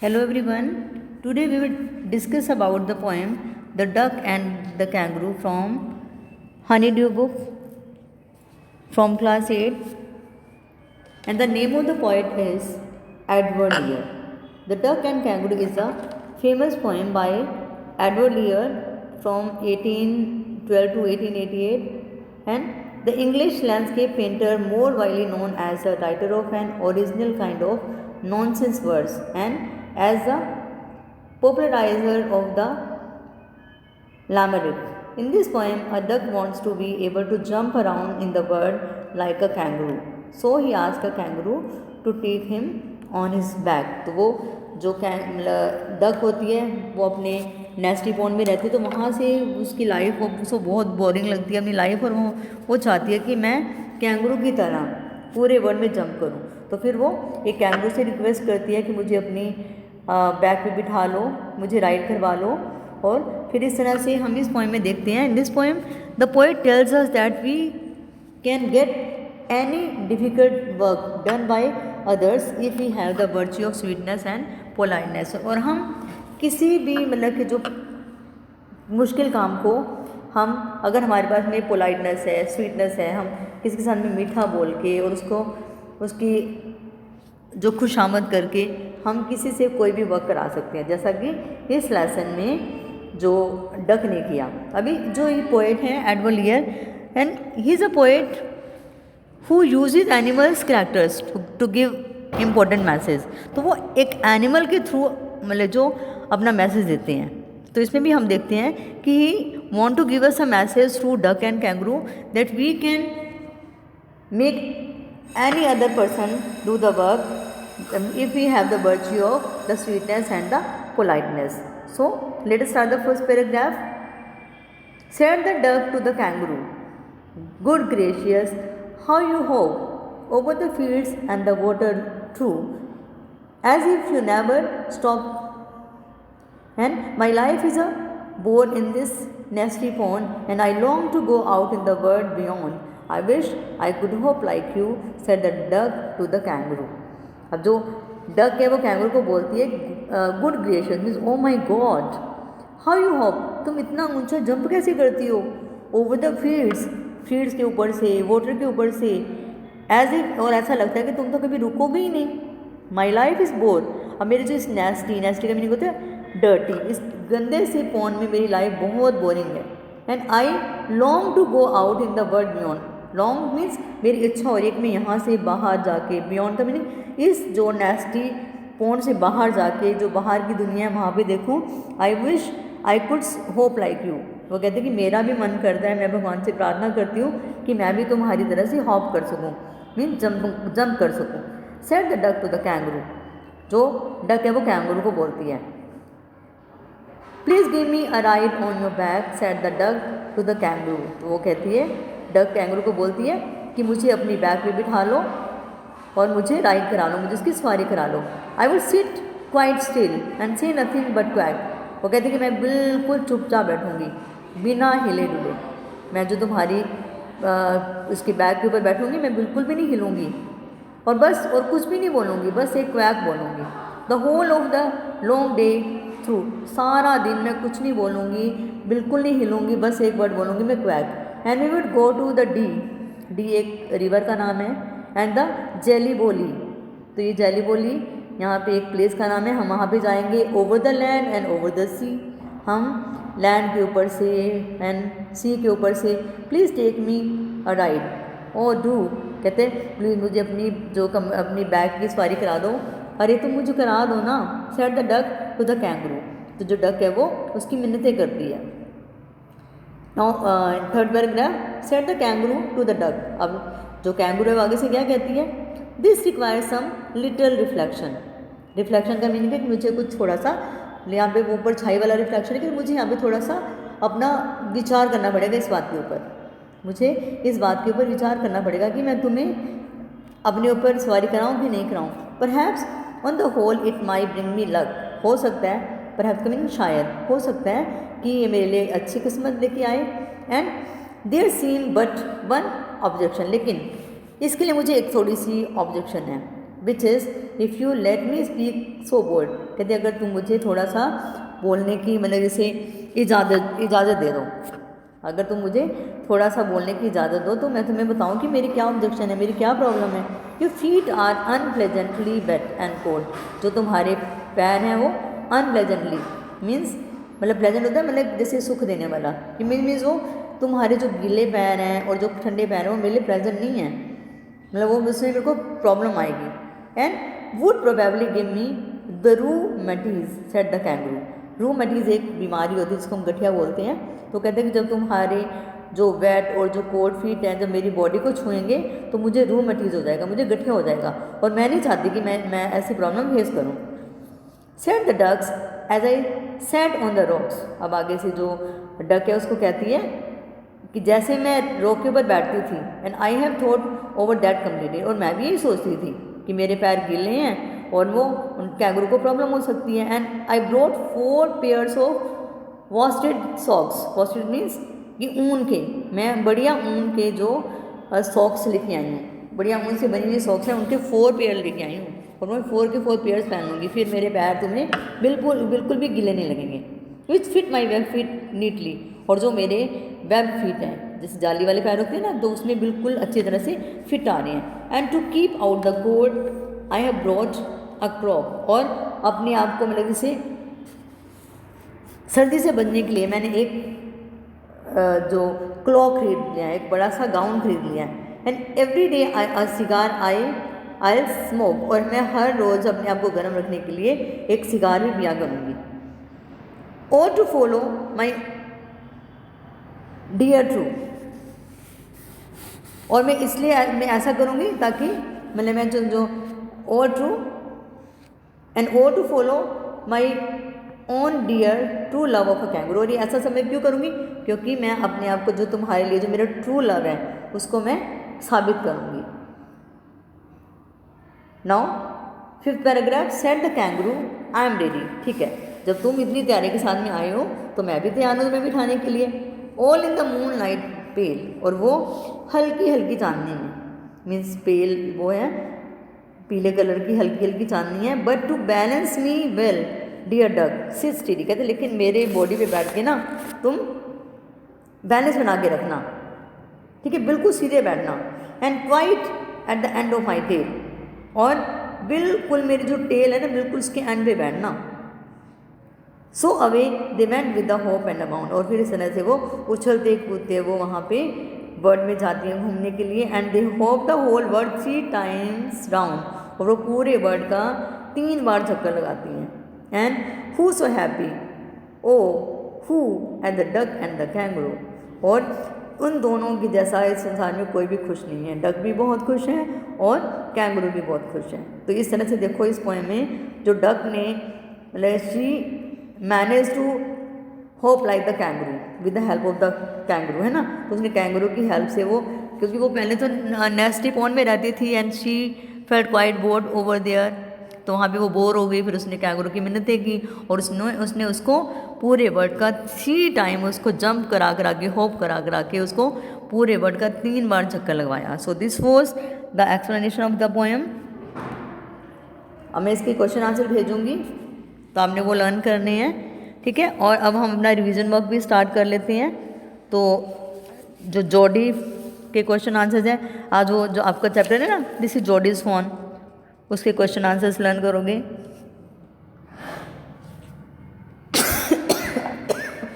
Hello everyone. Today we will discuss about the poem The Duck and the Kangaroo from Honeydew book from class 8, and the name of the poet is Edward Lear. The Duck and Kangaroo is a famous poem by Edward Lear from 1812 to 1888, and the English landscape painter more widely known as a writer of an original kind of nonsense verse and as the popularizer of the limerick. In this poem, a duck wants to be able to jump around in the world like a kangaroo. So he asked a kangaroo to take him on his back. तो वो जो duck होती है वो अपने नेस्टी pond में रहती है, तो वहाँ से उसकी लाइफ उसको बहुत बोरिंग लगती है अपनी लाइफ, और वो चाहती है कि मैं कैंगरू की तरह पूरे वर्ल्ड में जंप करूँ. तो फिर वो एक कैंगरू से रिक्वेस्ट करती है कि मुझे अपनी बैक पे बिठा लो, मुझे राइड करवा लो. और फिर इस तरह से हम इस पोएम में देखते हैं. In this poem the poet tells us that we can get any difficult work done by others if we have the virtue of sweetness and politeness. और हम किसी भी मतलब कि जो मुश्किल काम को हम अगर हमारे पास में पोलाइटनेस है, स्वीटनेस है, हम किसी के साथ में मीठा बोल के और उसकी जो खुशामद करके हम किसी से कोई भी वर्क करा सकते हैं, जैसा कि इस लेसन में जो डक ने किया. अभी जो ये पोएट हैं Edward Lear, and he is a poet who uses animals characters to give important message. तो वो एक एनिमल के थ्रू मतलब जो अपना मैसेज देते हैं. तो इसमें भी हम देखते हैं कि he want to give us a message through duck and kangaroo that we can make any other person do the work if we have the virtue of the sweetness and the politeness. So let us start the first paragraph. Said the duck to the kangaroo, good gracious, how you hop over the fields and the water through, as if you never stop, and my life is a bore in this nasty pond, and I long to go out in the world beyond. I wish I could hope like you, said the duck to the kangaroo. अब जो duck है वो kangaroo को बोलती है good gracious means oh my God, how you hop, तुम इतना ऊंचा जंप कैसे करती हो, ओवर द फील्ड्स के ऊपर से, वाटर के ऊपर से, एज इफ, और ऐसा लगता है कि तुम तो कभी रुकोगे ही नहीं. माई लाइफ इज़ बोर, अब मेरे जो इस नेस्टी का मीनिंग होता है डर्टी, इस गंदे से पॉन्ड में मेरी लाइफ बहुत बोरिंग है. And I long to go out in the world beyond, long means मेरी इच्छा हो रही है कि मैं यहाँ से बाहर जाके, बियॉन्ड का मीनिंग इस जो नेस्टी पॉन्ड से बाहर जाके जो बाहर की दुनिया है वहाँ पे देखूँ. I wish I could hope like you, वो कहते हैं कि मेरा भी मन करता है, मैं भगवान से प्रार्थना करती हूँ कि मैं भी तुम्हारी तरह से हॉप कर सकूँ, मीन्स जंप कर सकूँ. Said the duck to the kangaroo, जो डक है वो कैंगरू को बोलती है. Please give me a ride on your back, said the duck to the kangaroo. तो वो कहती है, डक कैंगरू को बोलती है कि मुझे अपनी बैक पे बिठा लो और मुझे राइड करा लो, मुझे उसकी सवारी करा लो. I will sit quite still and say nothing but quack. वो कहती है कि मैं बिल्कुल चुपचाप बैठूंगी बिना हिले डुले, मैं जो तुम्हारी उसकी बैक के ऊपर बैठूंगी मैं बिल्कुल भी नहीं हिलूंगी और बस और कुछ भी नहीं बोलूँगी, बस एक क्वैक बोलूँगी. The whole of the long day through, सारा दिन मैं कुछ नहीं बोलूँगी, बिल्कुल नहीं हिलूँगी, बस एक वर्ड बोलूँगी मैं quack. And we would go to the Dee एक रिवर का नाम है, एंड द जेली बोली, तो ये जेली बोली यहाँ पे एक प्लेस का नाम है, हम वहाँ पे जाएंगे. Over the land and over the sea, हम लैंड के ऊपर से एंड सी के ऊपर से. Please take me a ride, O do, कहते हैं प्लीज़ मुझे अपनी बैग की सवारी करा दो. अरे तुम मुझे करा दो ना, said the duck to the kangaroo. तो जो डक है वो उसकी मिन्नतें करती है. Now third paragraph, said the kangaroo to the duck. अब जो कैंगरू है वो आगे से क्या कहती है, this require some little reflection. Reflection का मीनिंग है कि मुझे कुछ थोड़ा सा, यहाँ पे ऊपर छाई वाला रिफ्लेक्शन है कि मुझे यहाँ पे थोड़ा सा अपना विचार करना पड़ेगा इस बात के ऊपर, मुझे इस बात के ऊपर विचार करना पड़ेगा कि मैं तुम्हें अपने ऊपर सवारी कराऊँ कि नहीं कराऊँ. Perhaps on the whole it may bring me luck, हो सकता है, परहैप्स का मीनिंग शायद, हो सकता है कि ये मेरे लिए अच्छी किस्मत लेके आए. And there seem but one objection, लेकिन इसके लिए मुझे एक थोड़ी सी ऑब्जेक्शन है. Which is if you let me speak so bold, कहते अगर तुम मुझे थोड़ा सा बोलने की मतलब जैसे इजाज़त दे दो, अगर तुम मुझे थोड़ा सा बोलने की इजाज़त दो तो मैं तुम्हें बताऊं कि मेरी क्या ऑब्जेक्शन है, मेरी क्या प्रॉब्लम है। Your feet are unpleasantly wet and cold, जो तुम्हारे पैर हैं वो अनप्लेजेंटली मीन्स मतलब प्लेजेंट होता है मतलब जैसे सुख देने वाला, ये मीन्स वो तुम्हारे जो गीले पैर हैं और जो ठंडे पैर हैं वो मेरे लिए प्रेजेंट नहीं है, मतलब वो उसमें मेरे को प्रॉब्लम आएगी। And would probably give me the rheumatiz said the kangaroo. Rheumatiz एक बीमारी होती है जिसको हम गठिया बोलते हैं। तो कहते हैं कि जब तुम्हारे जो वेट और जो कोल्ड फीट हैं जब मेरी बॉडी को छुएंगे तो मुझे रूमेटिज हो जाएगा, मुझे गठिया हो जाएगा, और मैं नहीं चाहती कि मैं ऐसी प्रॉब्लम फेस करूँ। Said the ducks as I sat on the rocks. अब आगे से जो डक है उसको कहती है कि जैसे मैं रॉक के ऊपर बैठती थी, and I have thought over that completely, और मैं भी यही सोचती थी कि मेरे पैर गीले हैं और वो कैंगरू को प्रॉब्लम हो सकती है। And I brought 4 pairs of वॉस्टेड socks. वॉस्टेड means कि ऊन के, मैं बढ़िया ऊन के जो सॉक्स लेके आई हूँ, बढ़िया ऊन से बनी हुई सॉक्स हैं, उनके 4 पेयर लेके आई हूँ, और मैं 4 के 4 पेयर्स पहन लूँगी, फिर मेरे पैर तुम्हें बिल्कुल भी गीले नहीं लगेंगे। Which fit my web feet neatly, और जो मेरे वेब फीट हैं जैसे जाली वाले पैर होते हैं ना, तो उसमें बिल्कुल अच्छी तरह से फिट आ रहे हैं। And to keep out the cold I have brought a crop, और अपने आप को मतलब जैसे सर्दी से बचने के लिए मैंने एक जो क्लॉक खरीद लिया है, एक बड़ा सा गाउन खरीद लिया है। And every day I cigar I smoke, और मैं हर रोज़ अपने आप को गर्म रखने के लिए एक सिगार भी पिया करूँगी। और to follow my dear true, और मैं इसलिए मैं ऐसा करूँगी ताकि मतलब मैं जो और ट्रू एंड और to follow my own dear true love of a kangaroo. और ये ऐसा समय क्यों करूँगी, क्योंकि मैं अपने आप को जो तुम्हारे लिए जो मेरा ट्रू लव है उसको मैं साबित करूँगी। Now 5th paragraph, said the kangaroo I am ready. ठीक है, जब तुम इतनी तैयारी के साथ में आए हो तो मैं भी तैयार हूँ तुम्हें बिठाने के लिए। All in the moon light pale, और वो हल्की हल्की चांदनी में, मीन्स पेल वो है पीले कलर की हल्की हल्की चांदनी है। But to balance me well dear duck sit steady, कहते लेकिन मेरे बॉडी पे बैठ के ना तुम बैलेंस बना के रखना, ठीक है, बिल्कुल सीधे बैठना। And quite at the end of my tail, और बिल्कुल मेरी जो टेल है ना बिल्कुल उसके एंड पे बैठना। So away they went with the hope and abound, और फिर इस तरह से वो उछलते कूदते वो वहाँ पे वर्ल्ड में जाती हैं घूमने के लिए। And they hop the whole world 3 times round, और वो पूरे वर्ल्ड का 3 बार चक्कर लगाती हैं। And who so happy O who at the duck and the kangaroo, और उन दोनों की जैसा इस संसार में कोई भी खुश नहीं है। डक भी बहुत खुश है और कैंगरू भी बहुत खुश है। तो इस तरह से देखो इस पोएम में जो डक ने मतलब she manage to hop like the kangaroo with the help of the kangaroo, है ना। तो उसने कैंगरू की हेल्प से वो, क्योंकि वो पहले तो नेस्टी पॉन्ड में रहती थी and she felt quite bored over there, तो वहाँ पे वो बोर हो गई। फिर उसने कैंगरू की मिन्नतें की और उसने उसको पूरे वर्ल्ड का 3 टाइम उसको जंप करा करा के होप करा के उसको पूरे वर्ल्ड का 3 बार चक्कर लगवाया। So this was the explanation of the poem. अब मैं इसके क्वेश्चन आंसर भेजूँगी तो आपने वो लर्न करने हैं, ठीक है। और अब हम अपना रिवीजन वर्क भी स्टार्ट कर लेते हैं। तो जो जॉडी के क्वेश्चन आंसर्स हैं, आज वो जो आपका चैप्टर है ना दिस इज जॉडीज फोन, उसके क्वेश्चन आंसर्स लर्न करोगे।